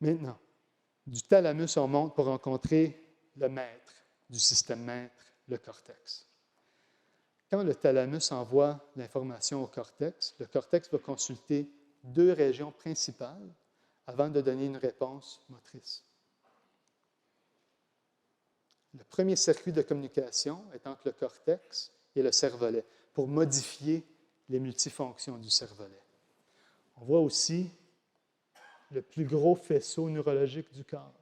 Maintenant, du thalamus, on monte pour rencontrer le maître du système maître, le cortex. Quand le thalamus envoie l'information au cortex, le cortex va consulter 2 régions principales avant de donner une réponse motrice. Le premier circuit de communication est entre le cortex et le cervelet pour modifier les multifonctions du cervelet. On voit aussi le plus gros faisceau neurologique du corps,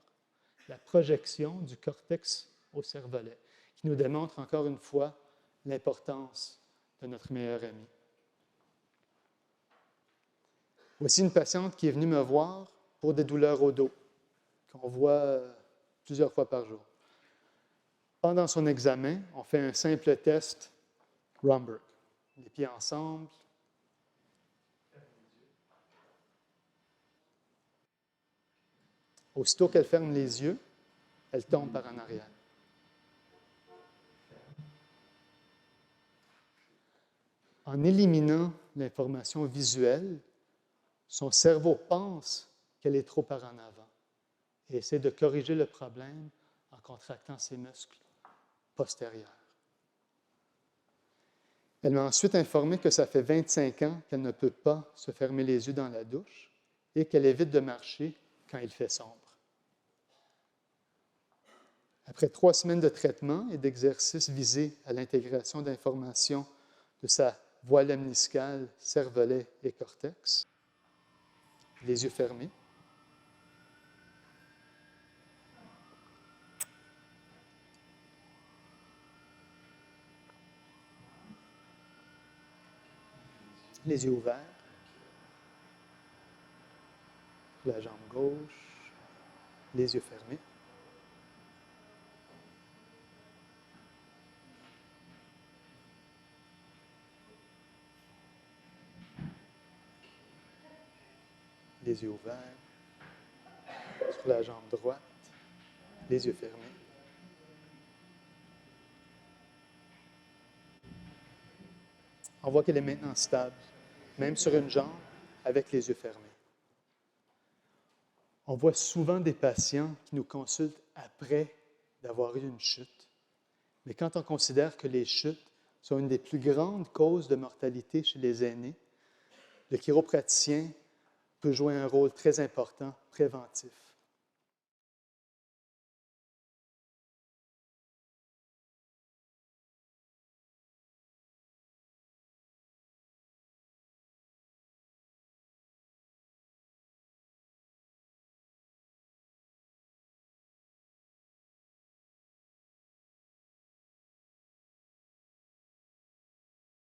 la projection du cortex au cervelet, qui nous démontre encore une fois l'importance de notre meilleur ami. Voici une patiente qui est venue me voir pour des douleurs au dos, qu'on voit plusieurs fois par jour. Pendant son examen, on fait un simple test Romberg. Les pieds ensemble. Aussitôt qu'elle ferme les yeux, elle tombe par en arrière. En éliminant l'information visuelle, son cerveau pense qu'elle est trop par en avant et essaie de corriger le problème en contractant ses muscles postérieurs. Elle m'a ensuite informé que ça fait 25 ans qu'elle ne peut pas se fermer les yeux dans la douche et qu'elle évite de marcher quand il fait sombre. Après 3 semaines de traitement et d'exercices visés à l'intégration d'informations de sa voie lemniscale, cervelet et cortex, les yeux fermés, les yeux ouverts, la jambe gauche, les yeux fermés. Les yeux ouverts, sur la jambe droite, les yeux fermés. On voit qu'elle est maintenant stable, même sur une jambe, avec les yeux fermés. On voit souvent des patients qui nous consultent après d'avoir eu une chute. Mais quand on considère que les chutes sont une des plus grandes causes de mortalité chez les aînés, le chiropraticien peut jouer un rôle très important préventif.